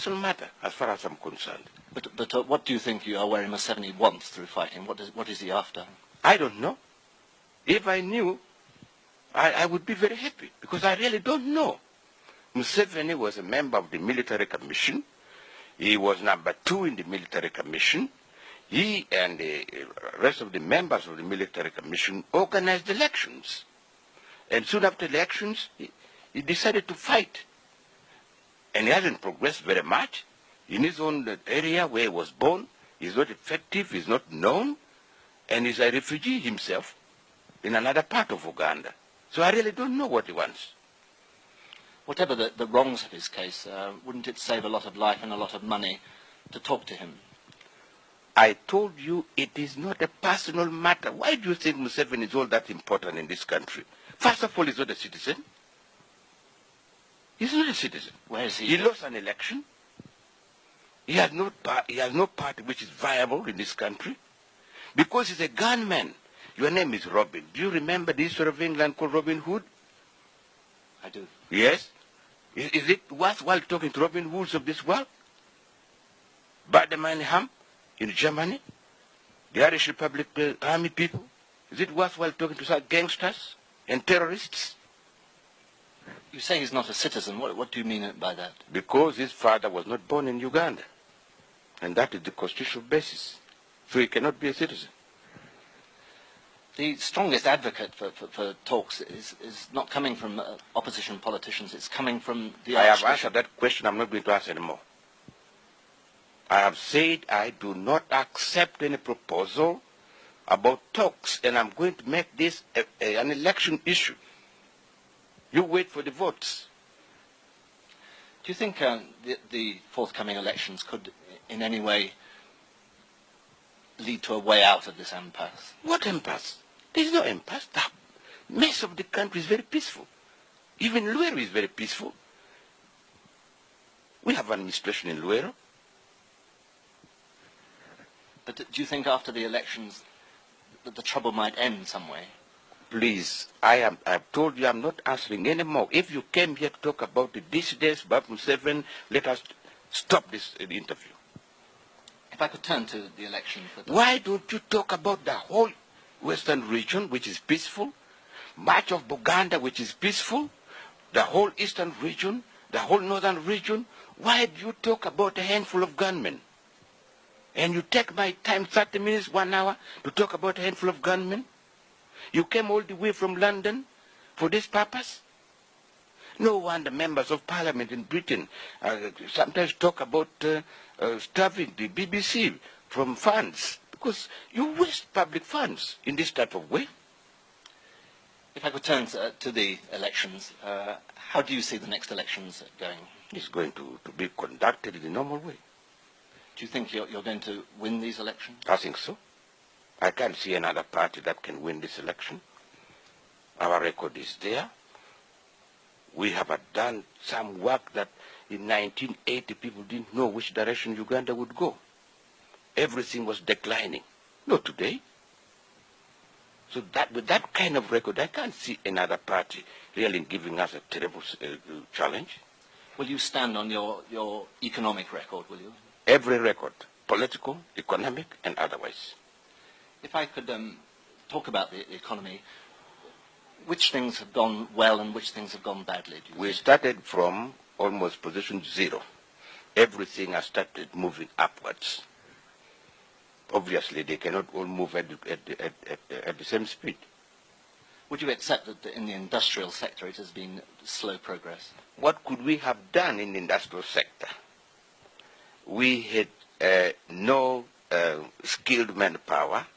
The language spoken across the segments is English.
personal matter, as far as I'm concerned. But what do you think Yoweri Museveni wants through fighting? What is he after? I don't know. If I knew, I would be very happy, because I really don't know. Museveni was a member of the military commission. He was number 2 in the military commission. He and the rest of the members of the military commission organized elections. And soon after elections, he decided to fight. And he hasn't progressed very much. In his own area where he was born, he's not effective, he's not known, and he's a refugee himself in another part of Uganda. So I really don't know what he wants. Whatever the wrongs of his case, wouldn't it save a lot of life and a lot of money to talk to him? I told you it is not a personal matter. Why do you think Museveni is all that important in this country? First of all, he's not a citizen. He's not a citizen. Where is he? He lost an election. He has no party which is viable in this country. Because he's a gunman. Your name is Robin. Do you remember the history of England called Robin Hood? I do. Yes? Is it worthwhile talking to Robin Hoods of this world? Bader-Meinhof in Germany? The Irish Republic army people? Is it worthwhile talking to such gangsters and terrorists? You say he's not a citizen. What do you mean by that? Because his father was not born in Uganda. And that is the constitutional basis. So he cannot be a citizen. The strongest advocate for talks is not coming from opposition politicians. It's coming from the I have answered that question. I'm not going to answer anymore. I have said I do not accept any proposal about talks, and I'm going to make this an election issue. You wait for the votes. Do you think the forthcoming elections could in any way lead to a way out of this impasse? What impasse? There is no impasse. The mess of the country is very peaceful. Even Luero is very peaceful. We have administration in Luero. But do you think after the elections that the trouble might end some way? Please, I've told you I'm not answering anymore. If you came here to talk about the dissidents, about Museveni, let us stop this interview. If I could turn to the election. Why don't you talk about the whole western region, which is peaceful, much of Buganda, which is peaceful, the whole eastern region, the whole northern region? Why do you talk about a handful of gunmen? And you take my time, 30 minutes, 1 hour, to talk about a handful of gunmen? You came all the way from London for this purpose? No wonder members of parliament in Britain sometimes talk about starving the BBC from funds, because you waste public funds in this type of way. If I could turn to the elections, how do you see the next elections going? It's going to be conducted in the normal way. Do you think you're going to win these elections? I think so. I can't see another party that can win this election. Our record is there. We have done some work that in 1980 people didn't know which direction Uganda would go. Everything was declining. Not today. So that with that kind of record, I can't see another party really giving us a terrible challenge. Will you stand on your economic record, will you? Every record, political, economic, and otherwise. If I could talk about the economy, which things have gone well and which things have gone badly? We started from almost position 0. Everything has started moving upwards. Obviously, they cannot all move at the same speed. Would you accept that in the industrial sector it has been slow progress? What could we have done in the industrial sector? We had no skilled manpower.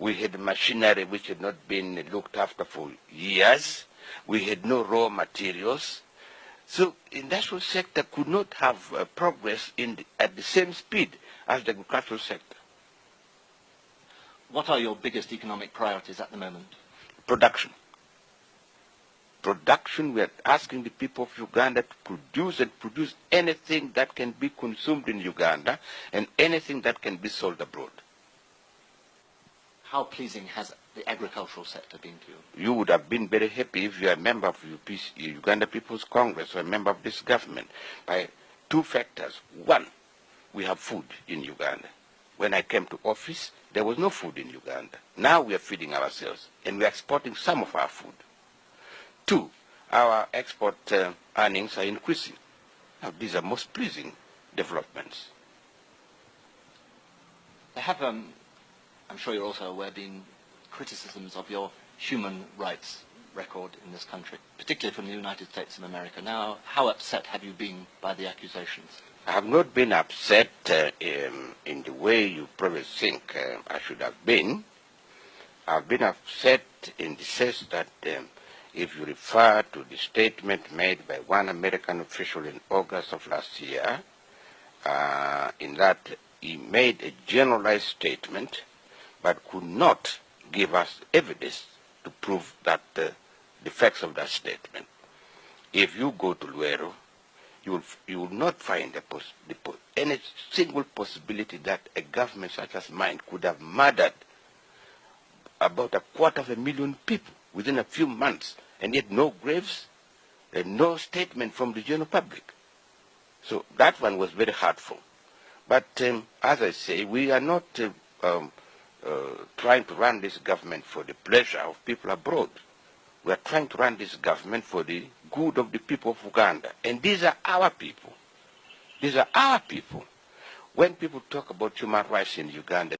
We had machinery which had not been looked after for years. We had no raw materials. So industrial sector could not have progress at the same speed as the agricultural sector. What are your biggest economic priorities at the moment? Production. Production, we are asking the people of Uganda to produce and produce anything that can be consumed in Uganda and anything that can be sold abroad. How pleasing has the agricultural sector been to you? You would have been very happy if you are a member of Uganda People's Congress or a member of this government. By two factors. One, we have food in Uganda. When I came to office, there was no food in Uganda. Now we are feeding ourselves, and we are exporting some of our food. Two, our export earnings are increasing. Now, these are most pleasing developments. There have, I'm sure you're also aware, been criticisms of your human rights record in this country, particularly from the United States of America. Now, how upset have you been by the accusations? I have not been upset in the way you probably think I should have been. I've been upset in the sense that if you refer to the statement made by one American official in August of last year, in that he made a generalized statement but could not give us evidence to prove that the facts of that statement. If you go to Luero, you will not find any single possibility that a government such as mine could have murdered about 250,000 people within a few months, and yet no graves and no statement from the general public. So that one was very hurtful. But as I say, we are not trying to run this government for the pleasure of people abroad. We are trying to run this government for the good of the people of Uganda. And these are our people. These are our people. When people talk about human rights in Uganda,